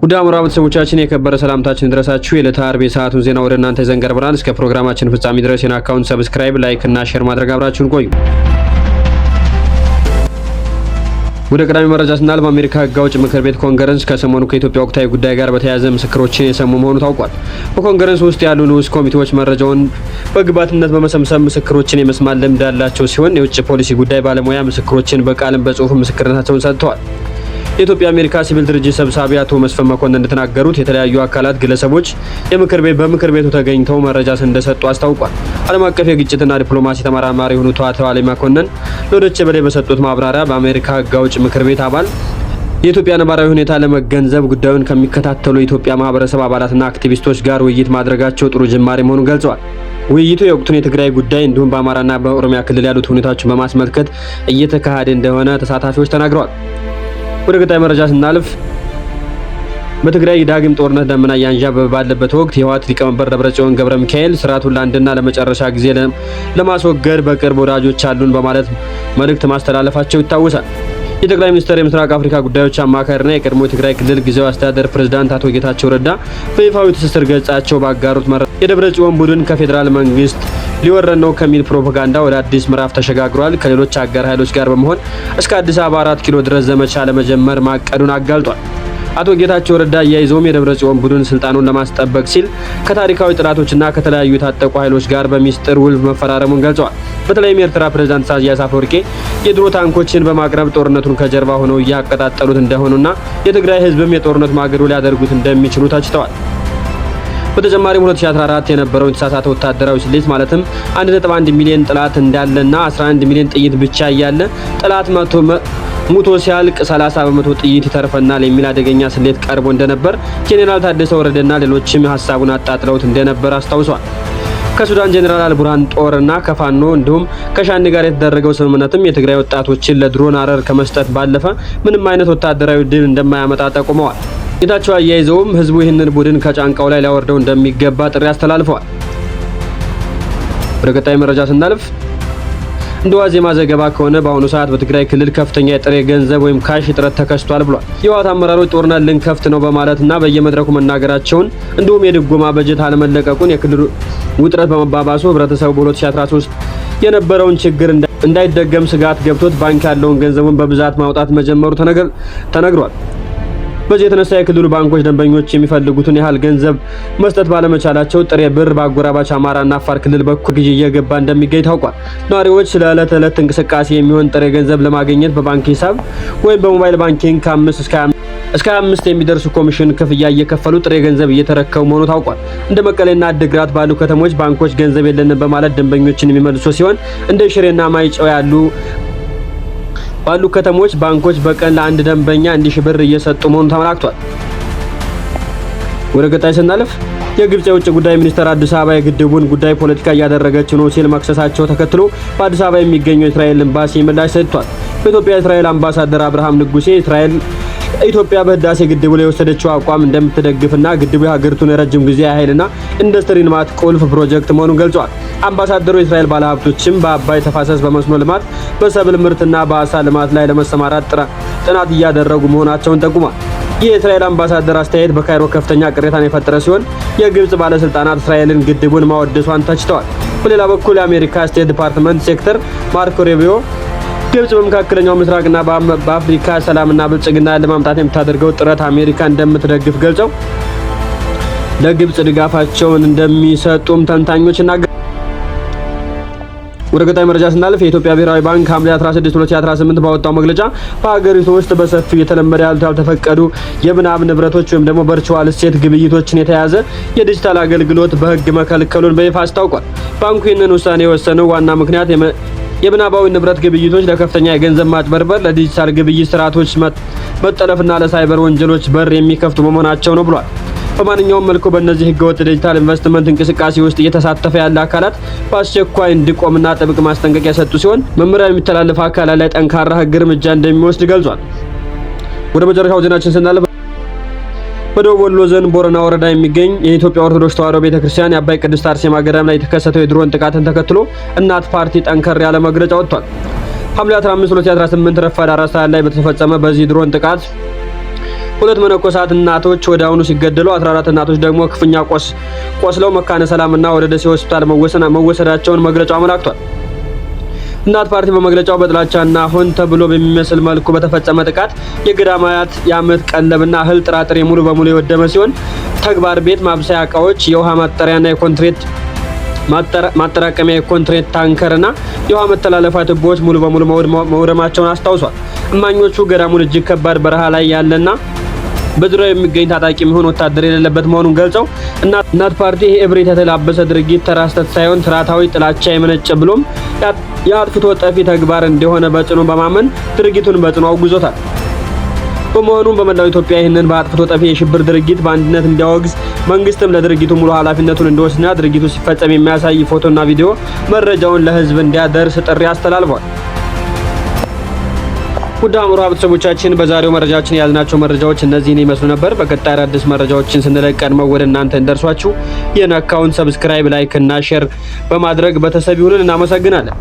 ውድ አምራ ቤተሰቦቻችን የከበረ ሰላምታችን ድረሳችሁ የዕለተ ዓርብ የሰዓቱን ዜና ወደ እናንተ ይዘን ቀርበናል። እስከ ፕሮግራማችን ፍጻሜ ድረስ የና አካውንት ሰብስክራይብ፣ ላይክ እና ሼር ማድረግ አብራችሁን ቆዩ። ወደ ቀዳሚ መረጃ ስናልፍ በአሜሪካ ሕግ አውጭ ምክር ቤት ኮንግረስ ከሰሞኑ ከኢትዮጵያ ወቅታዊ ጉዳይ ጋር በተያያዘ ምስክሮችን የሰሙ መሆኑ ታውቋል። በኮንግረስ ውስጥ ያሉ ንዑስ ኮሚቴዎች መረጃውን በግብዓትነት በመሰብሰብ ምስክሮችን የመስማት ልምድ ያላቸው ሲሆን የውጭ ፖሊሲ ጉዳይ ባለሙያ ምስክሮችን በቃልም በጽሁፍ ምስክርነታቸውን ሰጥተዋል። የኢትዮጵያ አሜሪካ ሲቪል ድርጅት ሰብሳቢ አቶ መስፍን መኮንን እንደተናገሩት የተለያዩ አካላት ግለሰቦች በምክር ቤቱ ተገኝተው መረጃ እንደሰጡ አስታውቋል። ዓለም አቀፍ የግጭትና ዲፕሎማሲ ተመራማሪ የሆኑት አቶ አሊ መኮንን ለዶይቼ ቬለ በሰጡት ማብራሪያ በአሜሪካ ሕግ አውጭ ምክር ቤት አባል የኢትዮጵያ ነባራዊ ሁኔታ ለመገንዘብ ጉዳዩን ከሚከታተሉ የኢትዮጵያ ማህበረሰብ አባላትና አክቲቪስቶች ጋር ውይይት ማድረጋቸው ጥሩ ጅማሬ መሆኑን ገልጸዋል። ውይይቱ የወቅቱን የትግራይ ጉዳይ እንዲሁም በአማራና በኦሮሚያ ክልል ያሉት ሁኔታዎችን በማስመልከት እየተካሄደ እንደሆነ ተሳታፊዎች ተናግረዋል። ወደ ቀጣይ መረጃ ስናልፍ በትግራይ ዳግም ጦርነት ደመና ያንዣበበ ባለበት ወቅት የህወሓት ሊቀመንበር ደብረጽዮን ገብረ ሚካኤል ስርዓቱን ለአንድና ለመጨረሻ ጊዜ ለማስወገድ በቅርብ ወዳጆች አሉን በማለት መልእክት ማስተላለፋቸው ይታወሳል። የጠቅላይ ሚኒስትር የምስራቅ አፍሪካ ጉዳዮች አማካሪና የቀድሞ የትግራይ ክልል ጊዜያዊ አስተዳደር ፕሬዝዳንት አቶ ጌታቸው ረዳ በይፋዊ ትስስር ገጻቸው ባጋሩት መረጃ የደብረጽዮን ቡድን ከፌዴራል መንግስት ሊወረን ነው ከሚል ፕሮፓጋንዳ ወደ አዲስ ምዕራፍ ተሸጋግሯል። ከሌሎች አጋር ኃይሎች ጋር በመሆን እስከ አዲስ አበባ 4 ኪሎ ድረስ ዘመቻ ለመጀመር ማቀዱን አጋልጧል። አቶ ጌታቸው ረዳ አያይዘውም የደብረጽዮን ቡድን ስልጣኑን ለማስጠበቅ ሲል ከታሪካዊ ጥላቶችና ከተለያዩ የታጠቁ ኃይሎች ጋር በሚስጥር ውል መፈራረሙን ገልጸዋል። በተለይም የኤርትራ ፕሬዝዳንት ኢሳያስ አፈወርቂ የድሮ ታንኮችን በማቅረብ ጦርነቱን ከጀርባ ሆነው እያቀጣጠሉት እንደሆኑና የትግራይ ህዝብም የጦርነት ማገዶ ሊያደርጉት እንደሚችሉ ተችተዋል። በተጨማሪም 2014 የነበረው የተሳሳተ ወታደራዊ ስሌት ማለትም 1.1 ሚሊዮን ጥላት እንዳለና 11 ሚሊዮን ጥይት ብቻ እያለ ጥላት ሙቶ ሲያልቅ 30 በመቶ ጥይት ይተርፈናል የሚል አደገኛ ስሌት ቀርቦ እንደነበር ጄኔራል ታደሰ ወረደና ሌሎችም ሐሳቡን አጣጥለውት እንደነበር አስታውሰዋል። ከሱዳን ጄኔራል አልቡርሃን ጦርና ከፋኖ እንዲሁም ከሻኒ ጋር የተደረገው ስምምነትም የትግራይ ወጣቶችን ለድሮን አረር ከመስጠት ባለፈ ምንም አይነት ወታደራዊ ድል እንደማያመጣ ጠቁመዋል። ጌታቸው አያይዘውም ህዝቡ ይህንን ቡድን ከጫንቃው ላይ ሊያወርደው እንደሚገባ ጥሪ አስተላልፈዋል። ወደ ቀጣይ መረጃ ስናልፍ እንደ ዋዜማ ዘገባ ከሆነ በአሁኑ ሰዓት በትግራይ ክልል ከፍተኛ የጥሬ ገንዘብ ወይም ካሽ እጥረት ተከስቷል ብሏል። የህወሓት አመራሮች ጦርነት ልንከፍት ነው በማለትና በየመድረኩ መናገራቸውን እንዲሁም የድጎማ በጀት አለመለቀቁን የክልሉ ውጥረት በመባባሱ ህብረተሰቡ በ2013 የነበረውን ችግር እንዳይደገም ስጋት ገብቶት ባንክ ያለውን ገንዘቡን በብዛት ማውጣት መጀመሩ ተነግሯል። በዚህ የተነሳ የክልሉ ባንኮች ደንበኞች የሚፈልጉትን ያህል ገንዘብ መስጠት ባለመቻላቸው ጥሬ ብር በአጎራባች አማራና አፋር ክልል በኩል ግዢ እየገባ እንደሚገኝ ታውቋል። ነዋሪዎች ስለ ዕለት ተዕለት እንቅስቃሴ የሚሆን ጥሬ ገንዘብ ለማግኘት በባንክ ሂሳብ ወይም በሞባይል ባንኪንግ ከ5 እስከ 25 የሚደርሱ ኮሚሽን ክፍያ እየከፈሉ ጥሬ ገንዘብ እየተረከቡ መሆኑ ታውቋል። እንደ መቀሌና አድግራት ባሉ ከተሞች ባንኮች ገንዘብ የለንም በማለት ደንበኞችን የሚመልሱ ሲሆን እንደ ሽሬና ማይጨው ባሉ ከተሞች ባንኮች በቀን ለአንድ ደንበኛ 1000 ብር እየሰጡ መሆኑ ተመላክቷል። ወደ ቀጣይ ስናልፍ የግብጽ የውጭ ጉዳይ ሚኒስትር አዲስ አበባ የግድቡን ጉዳይ ፖለቲካ እያደረገችው ነው ሲል መክሰሳቸው ተከትሎ በአዲስ አበባ የሚገኘው የእስራኤል ኤምባሲ ምላሽ ሰጥቷል። በኢትዮጵያ የእስራኤል አምባሳደር አብርሃም ንጉሴ ኢትዮጵያ በህዳሴ ግድቡ ላይ የወሰደችው አቋም እንደምትደግፍና ግድቡ የሀገሪቱን የረጅም ጊዜ ኃይልና ኢንዱስትሪ ልማት ቁልፍ ፕሮጀክት መሆኑን ገልጸዋል። አምባሳደሩ የእስራኤል ባለሀብቶችም በአባይ ተፋሰስ በመስኖ ልማት፣ በሰብል ምርትና በአሳ ልማት ላይ ለመሰማራት ጥናት እያደረጉ መሆናቸውን ጠቁሟል። ይህ የእስራኤል አምባሳደር አስተያየት በካይሮ ከፍተኛ ቅሬታን የፈጠረ ሲሆን የግብጽ ባለስልጣናት እስራኤልን ግድቡን ማወደሷን ተችተዋል። በሌላ በኩል የአሜሪካ ስቴት ዲፓርትመንት ሴክሬታሪ ማርኮ ሩቢዮ ግብጽ በመካከለኛው ምስራቅና በአፍሪካ ሰላምና ብልጽግና ለማምጣት የምታደርገው ጥረት አሜሪካ እንደምትደግፍ ገልጸው ለግብጽ ድጋፋቸውን እንደሚሰጡም ተንታኞች ይናገራሉ። ወደ ቀጣይ መረጃ ስናልፍ የኢትዮጵያ ብሔራዊ ባንክ ሐምሌ 16 2018 ባወጣው መግለጫ በሀገሪቱ ውስጥ በሰፊው የተለመደ ያልተፈቀዱ የምናብ ንብረቶች ወይም ደግሞ ቨርቹዋል እሴት ግብይቶችን የተያዘ የዲጂታል አገልግሎት በሕግ መከልከሉን በይፋ አስታውቋል። ባንኩ ይህንን ውሳኔ የወሰነው ዋና ምክንያት የምናባዊ ንብረት ግብይቶች ለከፍተኛ የገንዘብ ማጭበርበር፣ ለዲጂታል ግብይት ስርዓቶች መጠለፍና ለሳይበር ወንጀሎች በር የሚከፍቱ በመሆናቸው ነው ብሏል። በማንኛውም መልኩ በእነዚህ ህገወጥ ዲጂታል ኢንቨስትመንት እንቅስቃሴ ውስጥ እየተሳተፈ ያለ አካላት በአስቸኳይ እንዲቆምና ጥብቅ ማስጠንቀቂያ የሰጡ ሲሆን መመሪያ የሚተላለፉ አካላት ላይ ጠንካራ ህግ እርምጃ እንደሚወስድ ገልጿል። ወደ መጨረሻው ዜናችን ስናልፍ በደቡብ ወሎ ዞን ቦረና ወረዳ የሚገኝ የኢትዮጵያ ኦርቶዶክስ ተዋሕዶ ቤተክርስቲያን የአባይ ቅድስት አርሴማ ገዳም ላይ የተከሰተው የድሮን ጥቃትን ተከትሎ እናት ፓርቲ ጠንከር ያለ መግለጫ ወጥቷል። ሐምሌ 15 2018 ረፋድ 4 ሰዓት ላይ በተፈጸመ በዚህ ድሮን ጥቃት 2 መነኮሳት እናቶች ወዲያውኑ ሲገደሉ 14 እናቶች ደግሞ ክፉኛ ቆስለው መካነ ሰላምና ወደ ደሴ ሆስፒታል መወሰዳቸውን መግለጫው አመላክቷል። እናት ፓርቲ በመግለጫው በጥላቻና ሆን ተብሎ በሚመስል መልኩ በተፈጸመ ጥቃት የገዳማት የዓመት ቀለብና እህል ጥራጥሬ ሙሉ በሙሉ የወደመ ሲሆን ተግባር ቤት፣ ማብሰያ እቃዎች፣ የውሃ ማጠሪያና የኮንክሪት ማጠራቀሚያ የኮንክሪት ታንከርና የውሃ መተላለፊያ ቱቦዎች ሙሉ በሙሉ መውደማቸውን አስታውሷል። እማኞቹ ገዳሙን እጅግ ከባድ በረሃ ላይ ያለና በዙሪያው የሚገኝ ታጣቂ የሚሆን ወታደር የሌለበት መሆኑን ገልጸው እናት ፓርቲ ይህ እብሪት የተላበሰ ድርጊት ተራ ስህተት ሳይሆን ስርዓታዊ ጥላቻ የመነጨ ብሎም የአጥፍቶ ጠፊ ተግባር እንደሆነ በጽኑ በማመን ድርጊቱን በጽኑ አውግዞታል። በመሆኑም በመላው ኢትዮጵያ ይህንን በአጥፍቶ ጠፊ የሽብር ድርጊት በአንድነት እንዲያወግዝ መንግስትም ለድርጊቱ ሙሉ ኃላፊነቱን እንዲወስድና ድርጊቱ ሲፈጸም የሚያሳይ ፎቶና ቪዲዮ መረጃውን ለህዝብ እንዲያደርስ ጥሪ አስተላልፏል። ውድ አእምሮ ቤተሰቦቻችን በዛሬው መረጃችን ያዝናቸው መረጃዎች እነዚህን ይመስሉ ነበር። በቀጣይ አዳዲስ መረጃዎችን ስንለቅ ቀድመው ወደ እናንተ እንደርሷችሁ ይህን አካውንት ሰብስክራይብ፣ ላይክ እና ሼር በማድረግ ቤተሰብ ይሁኑን። እናመሰግናለን።